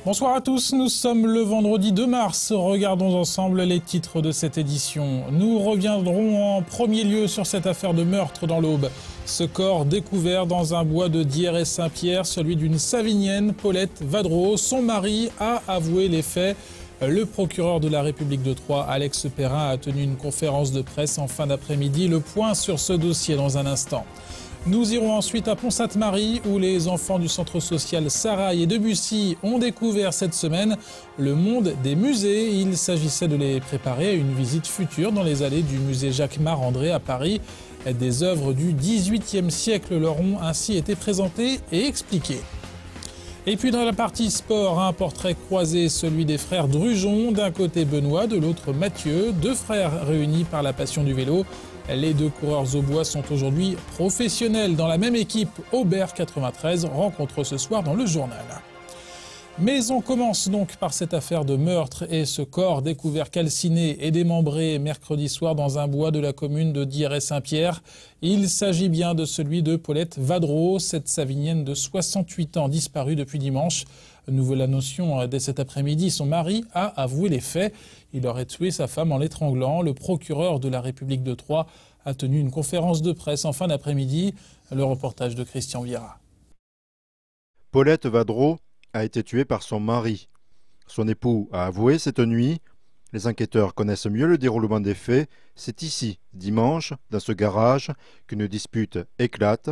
Bonsoir à tous, nous sommes le vendredi 2 mars. Regardons ensemble les titres de cette édition. Nous reviendrons en premier lieu sur cette affaire de meurtre dans l'Aube. Ce corps découvert dans un bois de Dieres et Saint-Pierre, celui d'une Savinienne, Paulette Vadreau. Son mari a avoué les faits. Le procureur de la République de Troyes, Alex Perrin, a tenu une conférence de presse en fin d'après-midi. Le point sur ce dossier dans un instant. Nous irons ensuite à Pont-Sainte-Marie où les enfants du centre social Sarail et Debussy ont découvert cette semaine le monde des musées. Il s'agissait de les préparer à une visite future dans les allées du musée Jacquemart-André à Paris. Des œuvres du XVIIIe siècle leur ont ainsi été présentées et expliquées. Et puis dans la partie sport, un portrait croisé, celui des frères Drujon, d'un côté Benoît, de l'autre Mathieu, deux frères réunis par la passion du vélo. Les deux coureurs au bois sont aujourd'hui professionnels dans la même équipe. Aubert 93 rencontre ce soir dans le journal. Mais on commence donc par cette affaire de meurtre et ce corps découvert calciné et démembré mercredi soir dans un bois de la commune de Dieres-Saint-Pierre. Il s'agit bien de celui de Paulette Vadreau, cette Savinienne de 68 ans disparue depuis dimanche. Nouvelle notion dès cet après-midi, son mari a avoué les faits. Il aurait tué sa femme en l'étranglant. Le procureur de la République de Troyes a tenu une conférence de presse en fin d'après-midi. Le reportage de Christian Viera. Paulette Vadreau a été tuée par son mari. Son époux a avoué cette nuit. Les enquêteurs connaissent mieux le déroulement des faits. C'est ici, dimanche, dans ce garage, qu'une dispute éclate.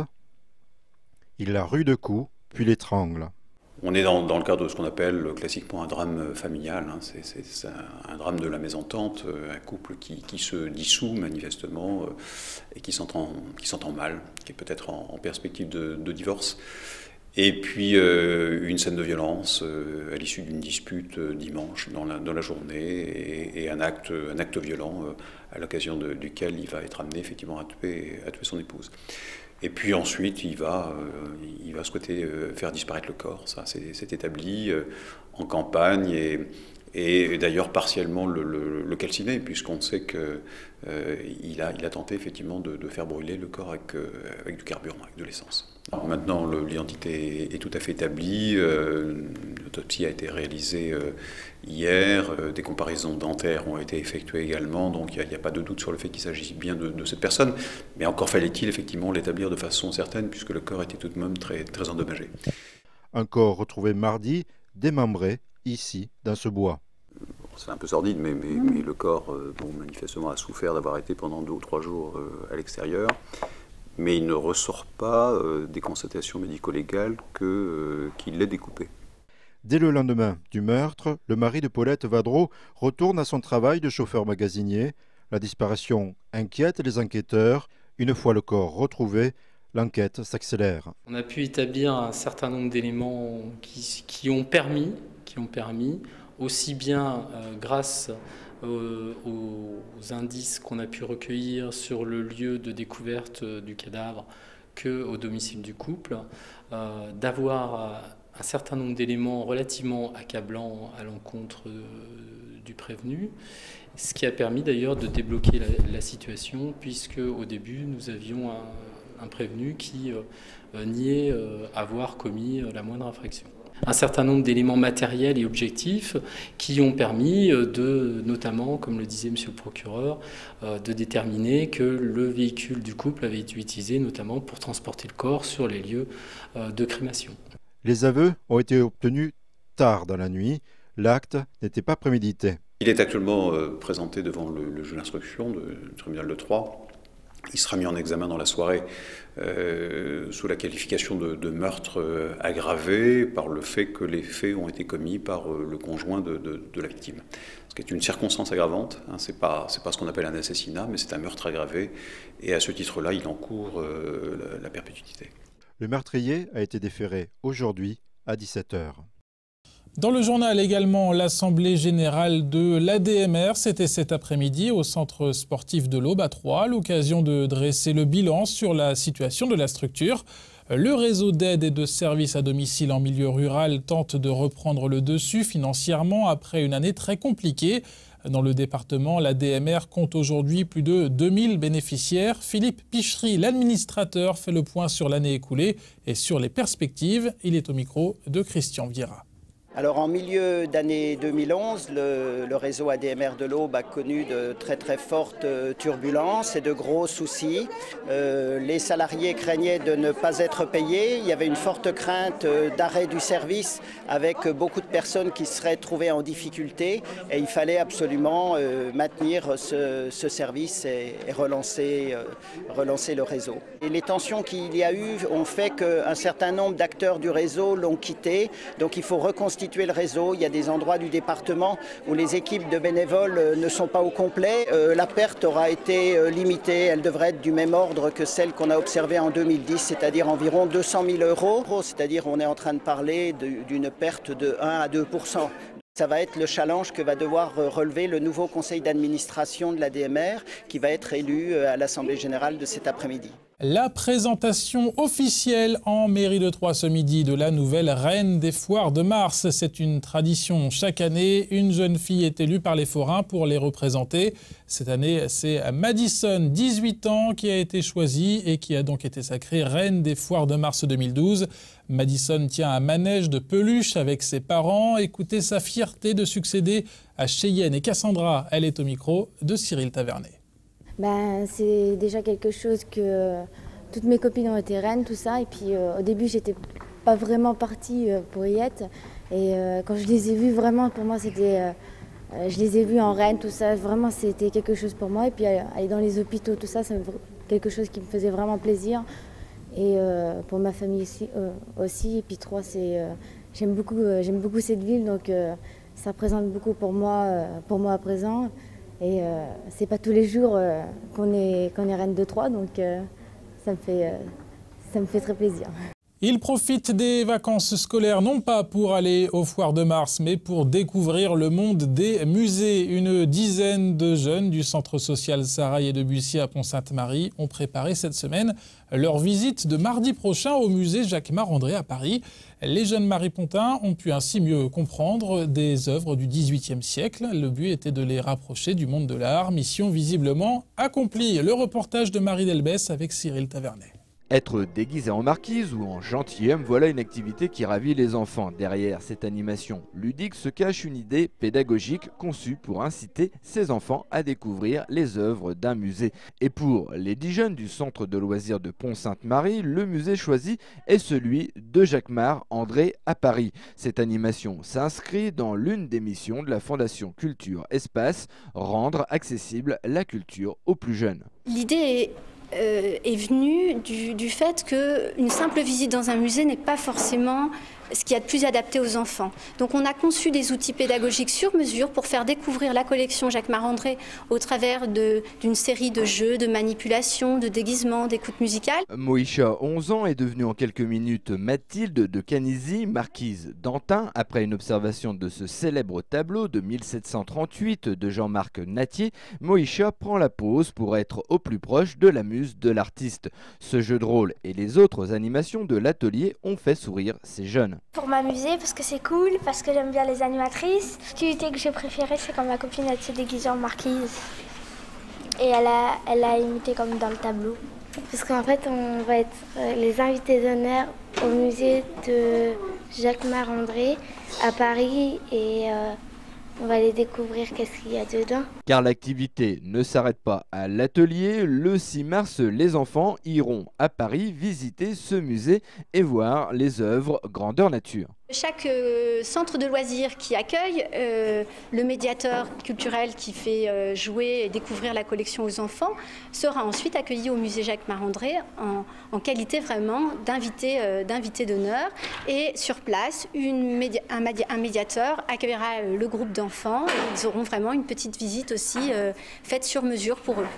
Il la rue de coups, puis l'étrangle. On est dans le cadre de ce qu'on appelle classiquement un drame familial. C'est un drame de la mésentente, un couple qui se dissout manifestement et qui s'entend mal, qui est peut-être en perspective de divorce. Et puis une scène de violence à l'issue d'une dispute dimanche dans la journée et un acte violent à l'occasion duquel il va être amené effectivement à tuer son épouse. Et puis ensuite, il va souhaiter faire disparaître le corps. Ça, c'est établi en campagne et d'ailleurs partiellement le calciner, puisqu'on sait qu'il a tenté effectivement de faire brûler le corps avec du carburant, avec de l'essence. Maintenant, l'identité est tout à fait établie. L'autopsie a été réalisée hier. Des comparaisons dentaires ont été effectuées également. Donc il n'y a pas de doute sur le fait qu'il s'agit bien de cette personne. Mais encore fallait-il effectivement l'établir de façon certaine, puisque le corps était tout de même très, très endommagé. Un corps retrouvé mardi, démembré, ici, dans ce bois. C'est un peu sordide, mais le corps, manifestement, a souffert d'avoir été pendant 2 ou 3 jours à l'extérieur. Mais il ne ressort pas des constatations médico-légales qu'il l'ait découpé. Dès le lendemain du meurtre, le mari de Paulette Vadreau retourne à son travail de chauffeur magasinier. La disparition inquiète les enquêteurs. Une fois le corps retrouvé, l'enquête s'accélère. On a pu établir un certain nombre d'éléments qui ont permis, aussi bien grâce aux indices qu'on a pu recueillir sur le lieu de découverte du cadavre qu'au domicile du couple, d'avoir un certain nombre d'éléments relativement accablants à l'encontre du prévenu, ce qui a permis d'ailleurs de débloquer la situation, puisque au début nous avions un prévenu qui niait avoir commis la moindre infraction. Un certain nombre d'éléments matériels et objectifs qui ont permis notamment, comme le disait monsieur le procureur, de déterminer que le véhicule du couple avait été utilisé notamment pour transporter le corps sur les lieux de crémation. Les aveux ont été obtenus tard dans la nuit. L'acte n'était pas prémédité. Il est actuellement présenté devant le juge d'instruction du tribunal de Troyes. Il sera mis en examen dans la soirée sous la qualification de meurtre aggravé par le fait que les faits ont été commis par le conjoint de la victime. Ce qui est une circonstance aggravante, c'est pas ce qu'on appelle un assassinat, mais c'est un meurtre aggravé. Et à ce titre-là, il encourt la perpétuité. Le meurtrier a été déféré aujourd'hui à 17h. Dans le journal également, l'Assemblée générale de l'ADMR, c'était cet après-midi au centre sportif de l'Aube à Troyes, l'occasion de dresser le bilan sur la situation de la structure. Le réseau d'aide et de services à domicile en milieu rural tente de reprendre le dessus financièrement après une année très compliquée. Dans le département, l'ADMR compte aujourd'hui plus de 2000 bénéficiaires. Philippe Pichery, l'administrateur, fait le point sur l'année écoulée et sur les perspectives. Il est au micro de Christian Viera. Alors en milieu d'année 2011, le réseau ADMR de l'Aube a connu de très fortes turbulences et de gros soucis. Les salariés craignaient de ne pas être payés. Il y avait une forte crainte d'arrêt du service avec beaucoup de personnes qui se seraient trouvées en difficulté. Et il fallait absolument maintenir ce service et relancer le réseau. Et les tensions qu'il y a eu ont fait qu'un certain nombre d'acteurs du réseau l'ont quitté. Donc il faut reconstituer le réseau. Il y a des endroits du département où les équipes de bénévoles ne sont pas au complet. La perte aura été limitée. Elle devrait être du même ordre que celle qu'on a observée en 2010, c'est-à-dire environ 200 000 €. C'est-à-dire on est en train de parler d'une perte de 1 à 2%. Ça va être le challenge que va devoir relever le nouveau conseil d'administration de l'ADMR qui va être élu à l'Assemblée générale de cet après-midi. La présentation officielle en mairie de Troyes ce midi de la nouvelle reine des foires de mars. C'est une tradition chaque année. Une jeune fille est élue par les forains pour les représenter. Cette année, c'est Madison, 18 ans, qui a été choisie et qui a donc été sacrée reine des foires de mars 2012. Madison tient un manège de peluche avec ses parents. Écoutez sa fierté de succéder à Cheyenne et Cassandra. Elle est au micro de Cyril Tavernet. C'est déjà quelque chose que toutes mes copines ont été reines, tout ça. Et puis au début, j'étais pas vraiment partie pour y être. Et quand je les ai vues, vraiment, pour moi, c'était... je les ai vues en reines, tout ça. Vraiment, c'était quelque chose pour moi. Et puis aller dans les hôpitaux, tout ça, c'est quelque chose qui me faisait vraiment plaisir. Et pour ma famille aussi. Et puis Troyes, j'aime beaucoup cette ville, donc ça représente beaucoup pour moi à présent. Et c'est pas tous les jours qu'on est reine de Troyes, donc ça me fait très plaisir. Ils profitent des vacances scolaires non pas pour aller aux foires de mars, mais pour découvrir le monde des musées. Une dizaine de jeunes du centre social Sarail et de Bussy à Pont-Sainte-Marie ont préparé cette semaine leur visite de mardi prochain au musée Jacquemart-André à Paris. Les jeunes maripontins ont pu ainsi mieux comprendre des œuvres du XVIIIe siècle. Le but était de les rapprocher du monde de l'art. Mission visiblement accomplie. Le reportage de Marie Delbès avec Cyril Tavernet. Être déguisé en marquise ou en gentilhomme, voilà une activité qui ravit les enfants. Derrière cette animation ludique se cache une idée pédagogique conçue pour inciter ces enfants à découvrir les œuvres d'un musée. Et pour les 10 jeunes du centre de loisirs de Pont-Sainte-Marie, le musée choisi est celui de Jacquemart-André à Paris. Cette animation s'inscrit dans l'une des missions de la Fondation Culture Espace, rendre accessible la culture aux plus jeunes. L'idée est venue du fait qu'une simple visite dans un musée n'est pas forcément ce qu'il y a de plus adapté aux enfants. Donc on a conçu des outils pédagogiques sur mesure pour faire découvrir la collection Jacquemart-André au travers d'une série de jeux, de manipulations, de déguisements, d'écoutes musicales. Moïcha, 11 ans, est devenue en quelques minutes Mathilde de Canizy, marquise d'Antin. Après une observation de ce célèbre tableau de 1738 de Jean-Marc Nattier, Moïcha prend la pose pour être au plus proche de la muse de l'artiste. Ce jeu de rôle et les autres animations de l'atelier ont fait sourire ces jeunes. Pour m'amuser, parce que c'est cool, parce que j'aime bien les animatrices. L'activité que j'ai préférée, c'est quand ma copine elle s'est déguisée en marquise. Et elle a imité comme dans le tableau. Parce qu'en fait, on va être les invités d'honneur au musée de Jacquemart-André à Paris et on va aller découvrir qu'est-ce qu'il y a dedans. Car l'activité ne s'arrête pas à l'atelier. Le 6 mars, les enfants iront à Paris visiter ce musée et voir les œuvres grandeur nature. Chaque centre de loisirs qui accueille le médiateur culturel qui fait jouer et découvrir la collection aux enfants sera ensuite accueilli au musée Jacquemart-André en qualité vraiment d'invité d'honneur. Et sur place, un médiateur accueillera le groupe d'enfants et ils auront vraiment une petite visite aussi faite sur mesure pour eux.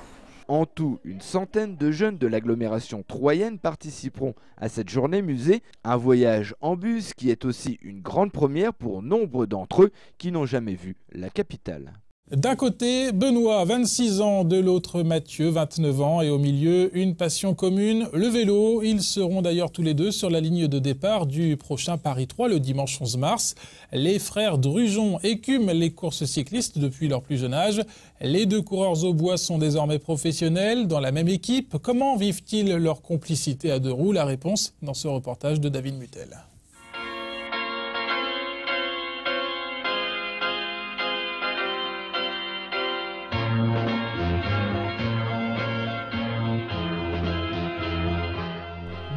En tout, une centaine de jeunes de l'agglomération troyenne participeront à cette journée musée, un voyage en bus qui est aussi une grande première pour nombre d'entre eux qui n'ont jamais vu la capitale. D'un côté, Benoît, 26 ans, de l'autre, Mathieu, 29 ans, et au milieu, une passion commune, le vélo. Ils seront d'ailleurs tous les deux sur la ligne de départ du prochain Paris-Troyes le dimanche 11 mars. Les frères Drujon écument les courses cyclistes depuis leur plus jeune âge. Les deux coureurs au bois sont désormais professionnels dans la même équipe. Comment vivent-ils leur complicité à deux roues? La réponse dans ce reportage de David Mutel.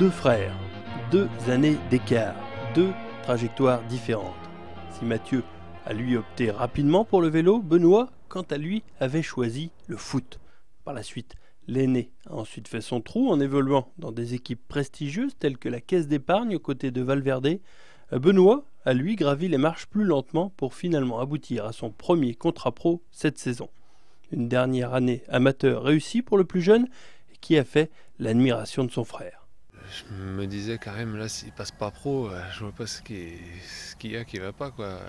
Deux frères, 2 années d'écart, 2 trajectoires différentes. Si Mathieu a lui opté rapidement pour le vélo, Benoît, quant à lui, avait choisi le foot. Par la suite, l'aîné a ensuite fait son trou en évoluant dans des équipes prestigieuses telles que la Caisse d'épargne aux côtés de Valverde. Benoît a lui gravi les marches plus lentement pour finalement aboutir à son premier contrat pro cette saison. Une dernière année amateur réussie pour le plus jeune et qui a fait l'admiration de son frère. Je me disais quand même, là, s'il passe pas pro, je vois pas ce qu'il y a qui va pas, quoi.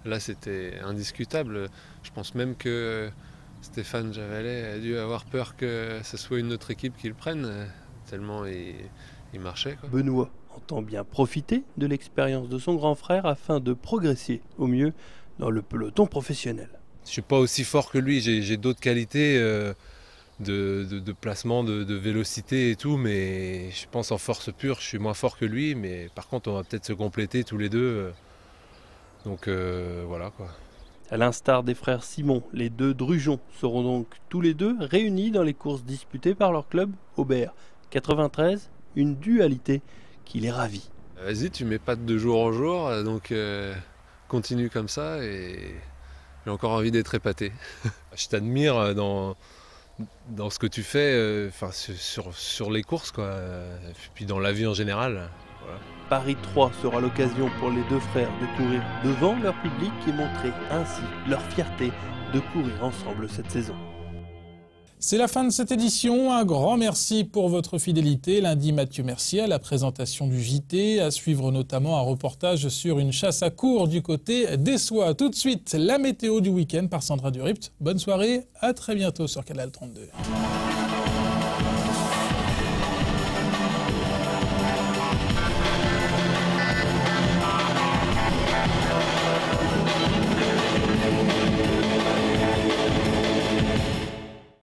Là, c'était indiscutable. Je pense même que Stéphane Javalet a dû avoir peur que ce soit une autre équipe qui le prenne, tellement il marchait, quoi. Benoît entend bien profiter de l'expérience de son grand frère afin de progresser au mieux dans le peloton professionnel. Je suis pas aussi fort que lui, j'ai d'autres qualités de placement, de vélocité et tout, mais je pense en force pure, je suis moins fort que lui, mais par contre on va peut-être se compléter tous les deux, donc voilà quoi. À l'instar des frères Simon, les 2 Drugeon seront donc tous les 2 réunis dans les courses disputées par leur club Aubert 93, une dualité qui les ravit. Vas-y, tu m'épates de jour en jour, donc continue comme ça et j'ai encore envie d'être épaté. Je t'admire dans ce que tu fais, sur les courses, quoi, et puis dans la vie en général. Voilà. Paris 3 sera l'occasion pour les 2 frères de courir devant leur public et montrer ainsi leur fierté de courir ensemble cette saison. C'est la fin de cette édition. Un grand merci pour votre fidélité. Lundi, Mathieu Mercier à la présentation du JT. À suivre notamment un reportage sur une chasse à courre du côté d'Essois. Tout de suite, la météo du week-end par Sandra Duript. Bonne soirée, à très bientôt sur Canal 32.